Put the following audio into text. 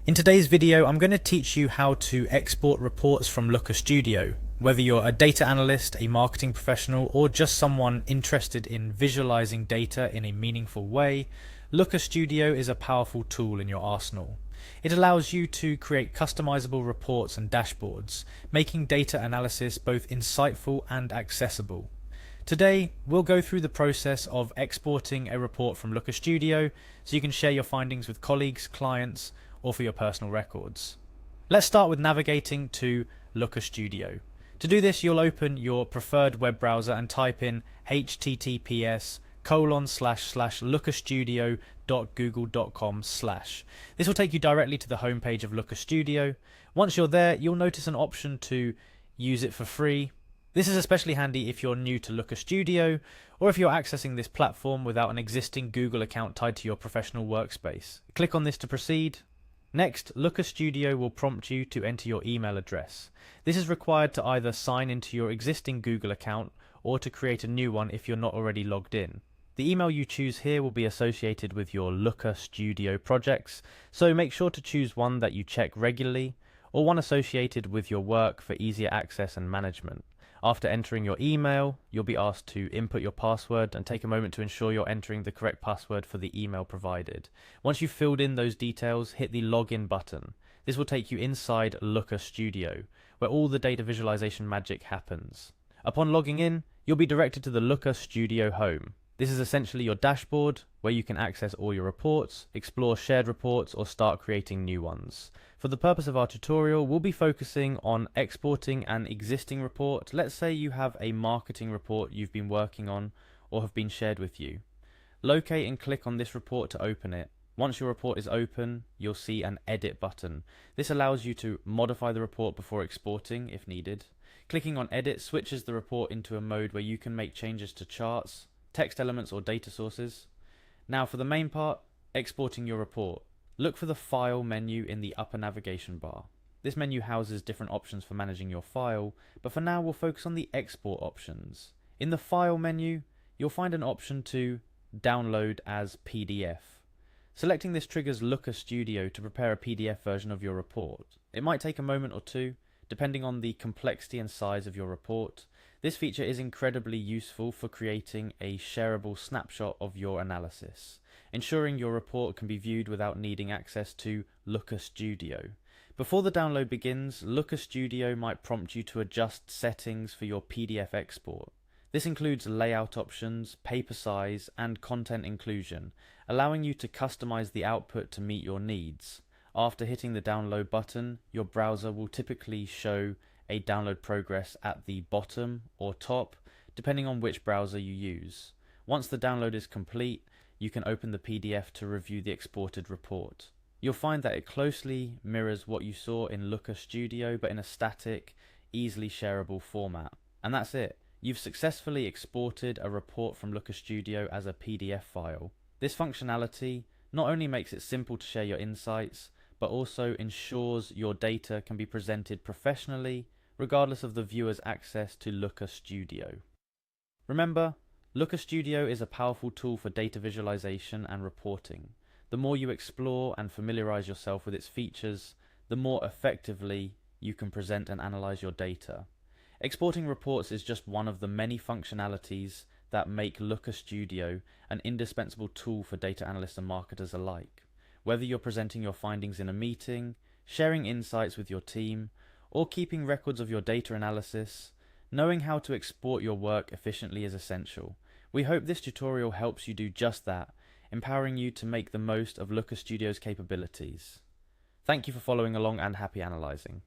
In today's video, I'm going to teach you how to export reports from Looker Studio. Whether you're a data analyst, a marketing professional, or just someone interested in visualizing data in a meaningful way, Looker Studio is a powerful tool in your arsenal. It allows you to create customizable reports and dashboards, making data analysis both insightful and accessible. Today, we'll go through the process of exporting a report from Looker Studio so you can share your findings with colleagues, clients, or for your personal records. Let's start with navigating to Looker Studio. To do this, you'll open your preferred web browser and type in https://lookerstudio.google.com/. This will take you directly to the homepage of Looker Studio. Once you're there, you'll notice an option to use it for free. This is especially handy if you're new to Looker Studio, or if you're accessing this platform without an existing Google account tied to your professional workspace. Click on this to proceed. Next, Looker Studio will prompt you to enter your email address. This is required to either sign into your existing Google account or to create a new one if you're not already logged in. The email you choose here will be associated with your Looker Studio projects, so make sure to choose one that you check regularly or one associated with your work for easier access and management. After entering your email, you'll be asked to input your password and take a moment to ensure you're entering the correct password for the email provided. Once you've filled in those details, hit the login button. This will take you inside Looker Studio, where all the data visualization magic happens. Upon logging in, you'll be directed to the Looker Studio home. This is essentially your dashboard, where you can access all your reports, explore shared reports, or start creating new ones. For the purpose of our tutorial, we'll be focusing on exporting an existing report. Let's say you have a marketing report you've been working on or have been shared with you. Locate and click on this report to open it. Once your report is open, you'll see an edit button. This allows you to modify the report before exporting if needed. Clicking on edit switches the report into a mode where you can make changes to charts, text elements, or data sources. Now for the main part, exporting your report. Look for the File menu in the upper navigation bar. This menu houses different options for managing your file, but for now we'll focus on the export options. In the File menu, you'll find an option to download as PDF. Selecting this triggers Looker Studio to prepare a PDF version of your report. It might take a moment or two, depending on the complexity and size of your report. This feature is incredibly useful for creating a shareable snapshot of your analysis, ensuring your report can be viewed without needing access to Looker Studio. Before the download begins, Looker Studio might prompt you to adjust settings for your PDF export. This includes layout options, paper size, and content inclusion, allowing you to customize the output to meet your needs. After hitting the download button, your browser will typically show a download progress at the bottom or top, depending on which browser you use. Once the download is complete, you can open the PDF to review the exported report. You'll find that it closely mirrors what you saw in Looker Studio, but in a static, easily shareable format. And that's it. You've successfully exported a report from Looker Studio as a PDF file. This functionality not only makes it simple to share your insights, but also ensures your data can be presented professionally, regardless of the viewer's access to Looker Studio. Remember, Looker Studio is a powerful tool for data visualization and reporting. The more you explore and familiarize yourself with its features, the more effectively you can present and analyze your data. Exporting reports is just one of the many functionalities that make Looker Studio an indispensable tool for data analysts and marketers alike. Whether you're presenting your findings in a meeting, sharing insights with your team, or keeping records of your data analysis, knowing how to export your work efficiently is essential. We hope this tutorial helps you do just that, empowering you to make the most of Looker Studio's capabilities. Thank you for following along and happy analyzing.